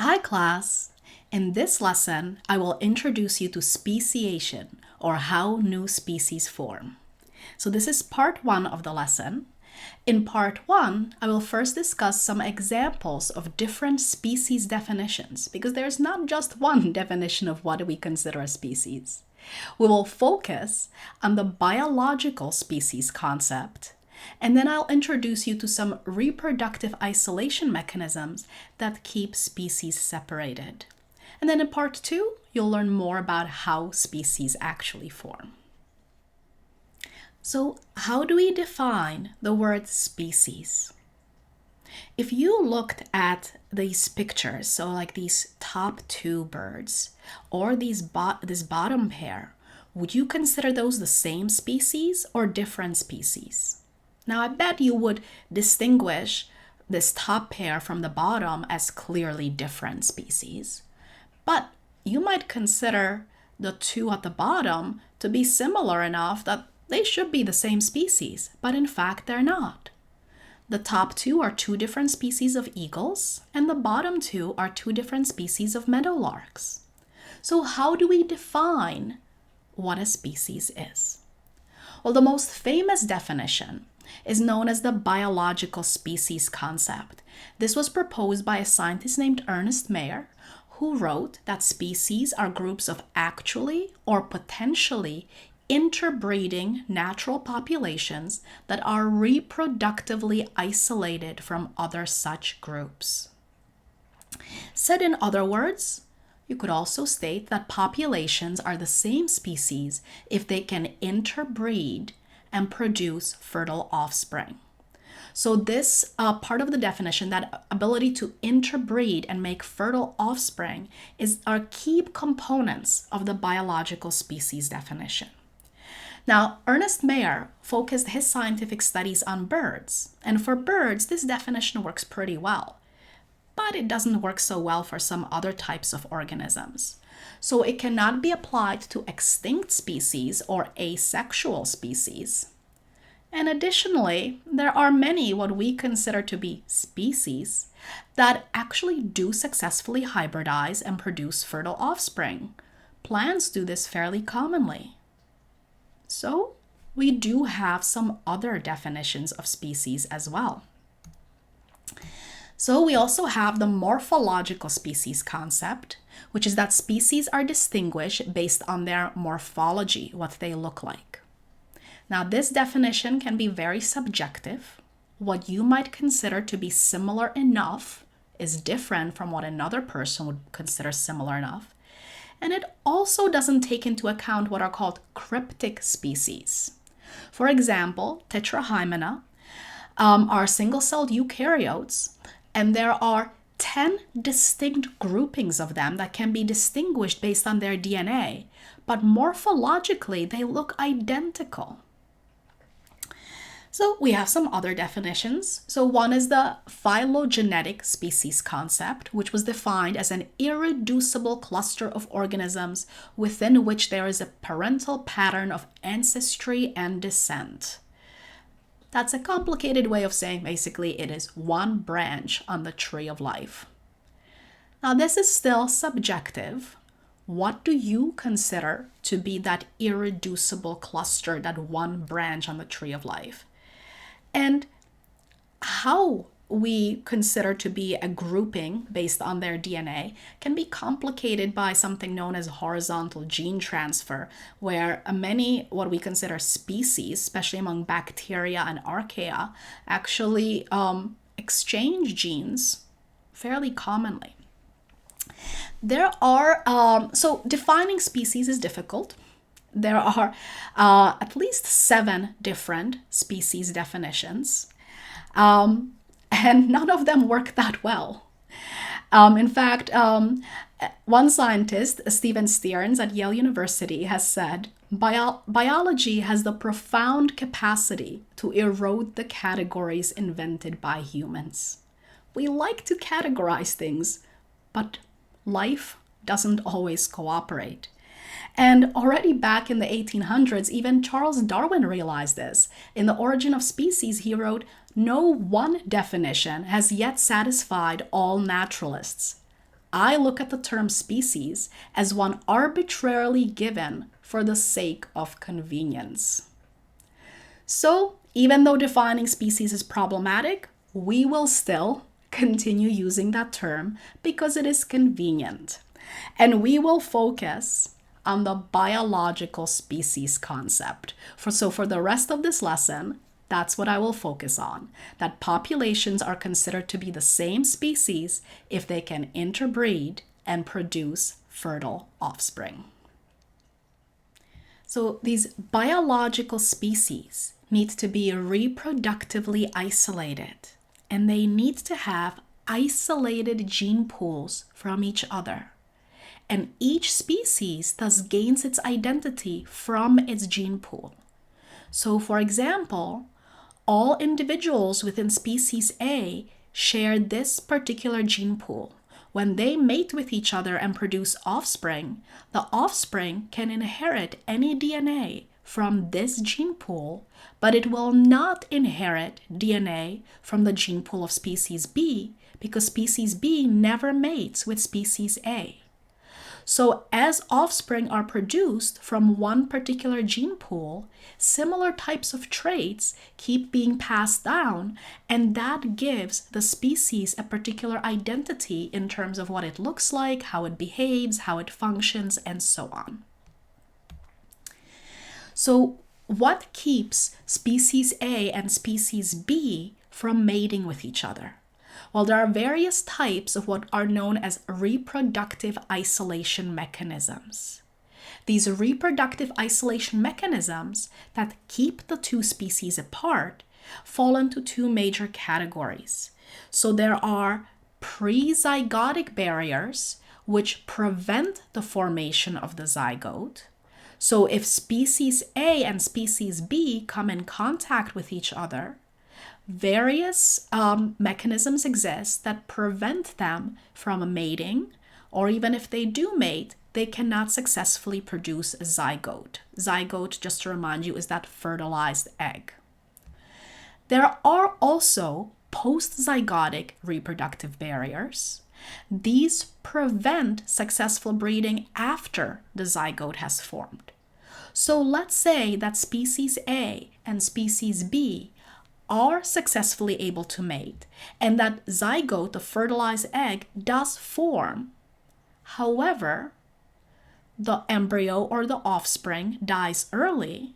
Hi class! In this lesson, I will introduce you to speciation, or how new species form. So this is part 1 of the lesson. In part 1, I will first discuss some examples of different species definitions, because there's not just one definition of what we consider a species. We will focus on the biological species concept, and then I'll introduce you to some reproductive isolation mechanisms that keep species separated. And then in part 2, you'll learn more about how species actually form. So, how do we define the word species? If you looked at these pictures, so like these top 2 birds, or this bottom pair, would you consider those the same species or different species? Now, I bet you would distinguish this top pair from the bottom as clearly different species. But you might consider the 2 at the bottom to be similar enough that they should be the same species, but in fact they're not. The top 2 are 2 different species of eagles, and the bottom 2 are 2 different species of meadowlarks. So how do we define what a species is? Well, the most famous definition is known as the biological species concept. This was proposed by a scientist named Ernest Mayr, who wrote that species are groups of actually or potentially interbreeding natural populations that are reproductively isolated from other such groups. Said in other words, you could also state that populations are the same species if they can interbreed and produce fertile offspring. So this part of the definition, that ability to interbreed and make fertile offspring, are key components of the biological species definition. Now, Ernest Mayr focused his scientific studies on birds, and for birds, this definition works pretty well. But it doesn't work so well for some other types of organisms. So it cannot be applied to extinct species or asexual species. And additionally, there are many what we consider to be species that actually do successfully hybridize and produce fertile offspring. Plants do this fairly commonly. So we do have some other definitions of species as well. So we also have the morphological species concept, which is that species are distinguished based on their morphology, what they look like. Now, this definition can be very subjective. What you might consider to be similar enough is different from what another person would consider similar enough. And it also doesn't take into account what are called cryptic species. For example, Tetrahymena are single-celled eukaryotes, and there are 10 distinct groupings of them that can be distinguished based on their DNA, but morphologically they look identical. So we have some other definitions. So one is the phylogenetic species concept, which was defined as an irreducible cluster of organisms within which there is a parental pattern of ancestry and descent. That's a complicated way of saying basically it is one branch on the tree of life. Now, this is still subjective. What do you consider to be that irreducible cluster, that one branch on the tree of life? And how we consider to be a grouping based on their DNA can be complicated by something known as horizontal gene transfer, where many what we consider species, especially among bacteria and archaea, actually exchange genes fairly commonly. There are, so defining species is difficult. There are at least 7 different species definitions. And none of them work that well. In fact, one scientist, Stephen Stearns at Yale University, has said, biology has the profound capacity to erode the categories invented by humans. We like to categorize things, but life doesn't always cooperate. And already back in the 1800s, even Charles Darwin realized this. In The Origin of Species, he wrote, "No one definition has yet satisfied all naturalists. I look at the term species as one arbitrarily given for the sake of convenience. So, even though defining species is problematic, we will still continue using that term because it is convenient. And we will focus on the biological species concept. For the rest of this lesson, that's what I will focus on, that populations are considered to be the same species if they can interbreed and produce fertile offspring. So these biological species need to be reproductively isolated, and they need to have isolated gene pools from each other. And each species thus gains its identity from its gene pool. So for example, all individuals within species A share this particular gene pool. When they mate with each other and produce offspring, the offspring can inherit any DNA from this gene pool, but it will not inherit DNA from the gene pool of species B because species B never mates with species A. So as offspring are produced from one particular gene pool, similar types of traits keep being passed down, and that gives the species a particular identity in terms of what it looks like, how it behaves, how it functions, and so on. So what keeps species A and species B from mating with each other? Well, there are various types of what are known as reproductive isolation mechanisms. These reproductive isolation mechanisms that keep the two species apart fall into two major categories. So there are prezygotic barriers, which prevent the formation of the zygote. So if species A and species B come in contact with each other, various mechanisms exist that prevent them from mating, or even if they do mate, they cannot successfully produce a zygote. Zygote, just to remind you, is that fertilized egg. There are also postzygotic reproductive barriers. These prevent successful breeding after the zygote has formed. So let's say that species A and species B are successfully able to mate, and that zygote, the fertilized egg, does form. However, the embryo or the offspring dies early,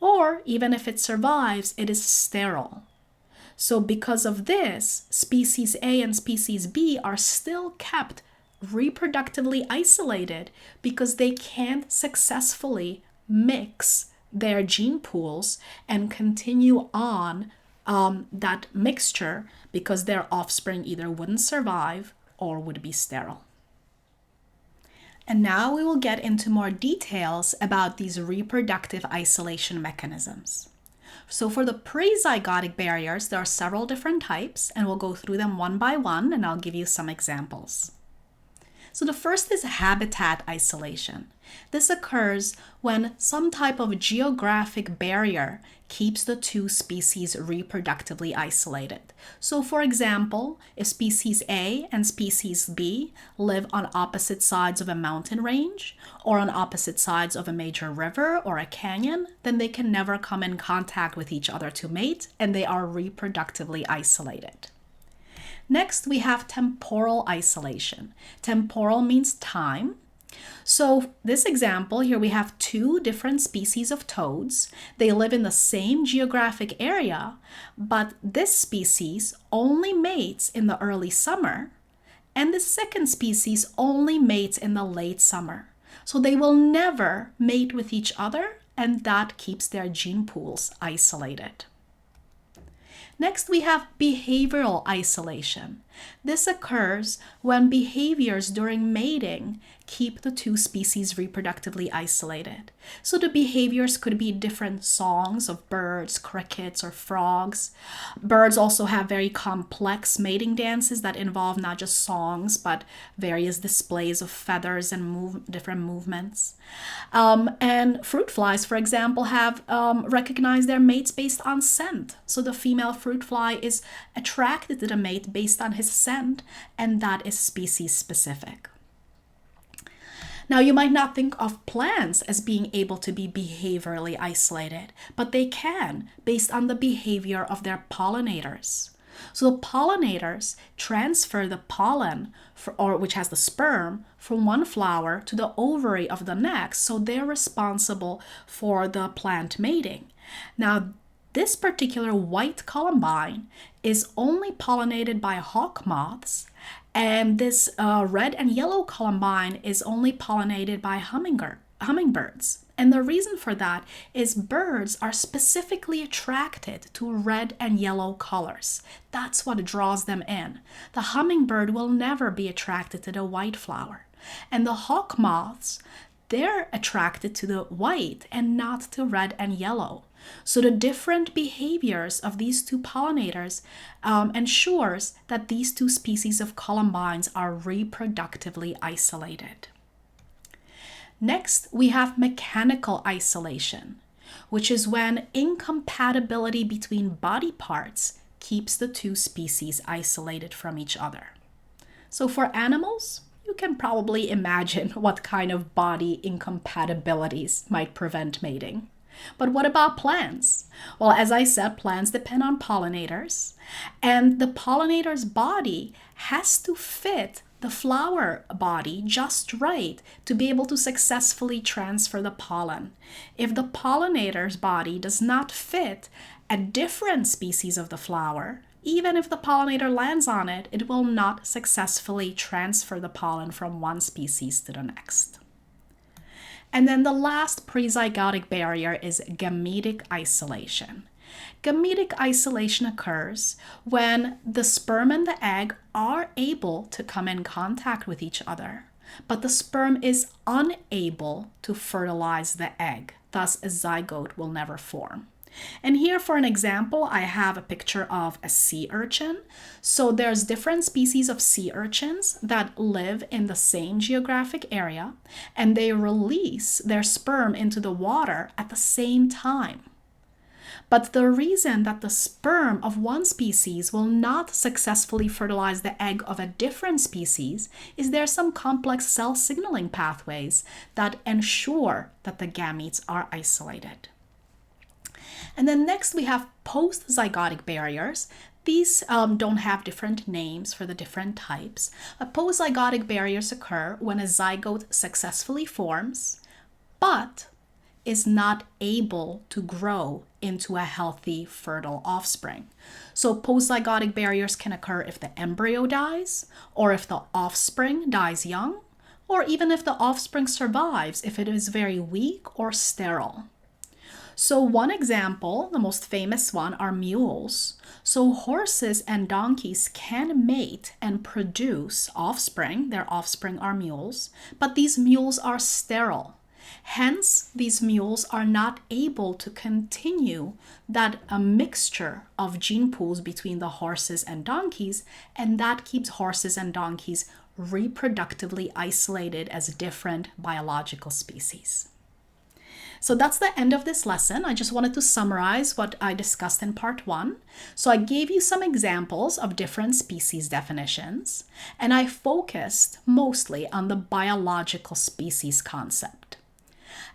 or even if it survives, it is sterile. So because of this, species A and species B are still kept reproductively isolated because they can't successfully mix their gene pools and continue on that mixture because their offspring either wouldn't survive or would be sterile. And now we will get into more details about these reproductive isolation mechanisms. So for the prezygotic barriers, there are several different types, and we'll go through them one by one, and I'll give you some examples. So the first is habitat isolation. This occurs when some type of geographic barrier keeps the two species reproductively isolated. So for example, if species A and species B live on opposite sides of a mountain range or on opposite sides of a major river or a canyon, then they can never come in contact with each other to mate, and they are reproductively isolated. Next, we have temporal isolation. Temporal means time. So this example here, we have two different species of toads. They live in the same geographic area, but this species only mates in the early summer, and the second species only mates in the late summer. So they will never mate with each other, and that keeps their gene pools isolated. Next, we have behavioral isolation. This occurs when behaviors during mating keep the two species reproductively isolated. So the behaviors could be different songs of birds, crickets, or frogs. Birds also have very complex mating dances that involve not just songs, but various displays of feathers and different movements. And fruit flies, for example, have recognized their mates based on scent. So the female fruit fly is attracted to the mate based on his scent, and that is species specific. Now, you might not think of plants as being able to be behaviorally isolated, but they can based on the behavior of their pollinators. So the pollinators transfer the pollen, which has the sperm, from one flower to the ovary of the next, so they're responsible for the plant mating. Now, this particular white columbine is only pollinated by hawk moths, and this red and yellow columbine is only pollinated by hummingbirds. And the reason for that is birds are specifically attracted to red and yellow colors. That's what draws them in. The hummingbird will never be attracted to the white flower. And the hawk moths, they're attracted to the white and not to red and yellow. So the different behaviors of these two pollinators ensures that these two species of columbines are reproductively isolated. Next, we have mechanical isolation, which is when incompatibility between body parts keeps the two species isolated from each other. So for animals, you can probably imagine what kind of body incompatibilities might prevent mating. But what about plants? Well, as I said, plants depend on pollinators, and the pollinator's body has to fit the flower body just right to be able to successfully transfer the pollen. If the pollinator's body does not fit a different species of the flower, even if the pollinator lands on it, it will not successfully transfer the pollen from one species to the next. And then the last prezygotic barrier is gametic isolation. Gametic isolation occurs when the sperm and the egg are able to come in contact with each other, but the sperm is unable to fertilize the egg. Thus, a zygote will never form. And here, for an example, I have a picture of a sea urchin. So there's different species of sea urchins that live in the same geographic area, and they release their sperm into the water at the same time. But the reason that the sperm of one species will not successfully fertilize the egg of a different species is there are some complex cell signaling pathways that ensure that the gametes are isolated. And then next we have postzygotic barriers. These don't have different names for the different types. Postzygotic barriers occur when a zygote successfully forms, but is not able to grow into a healthy, fertile offspring. So postzygotic barriers can occur if the embryo dies, or if the offspring dies young, or even if the offspring survives if it is very weak or sterile. So one example, the most famous one, are mules. So horses and donkeys can mate and produce offspring. Their offspring are mules, but these mules are sterile. Hence, these mules are not able to continue that a mixture of gene pools between the horses and donkeys, and that keeps horses and donkeys reproductively isolated as different biological species. So that's the end of this lesson. I just wanted to summarize what I discussed in part 1. So I gave you some examples of different species definitions, and I focused mostly on the biological species concept.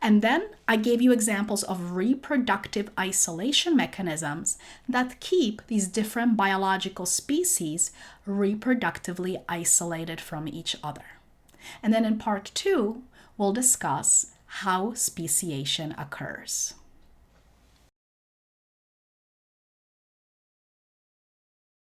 And then I gave you examples of reproductive isolation mechanisms that keep these different biological species reproductively isolated from each other. And then in part 2, we'll discuss how speciation occurs.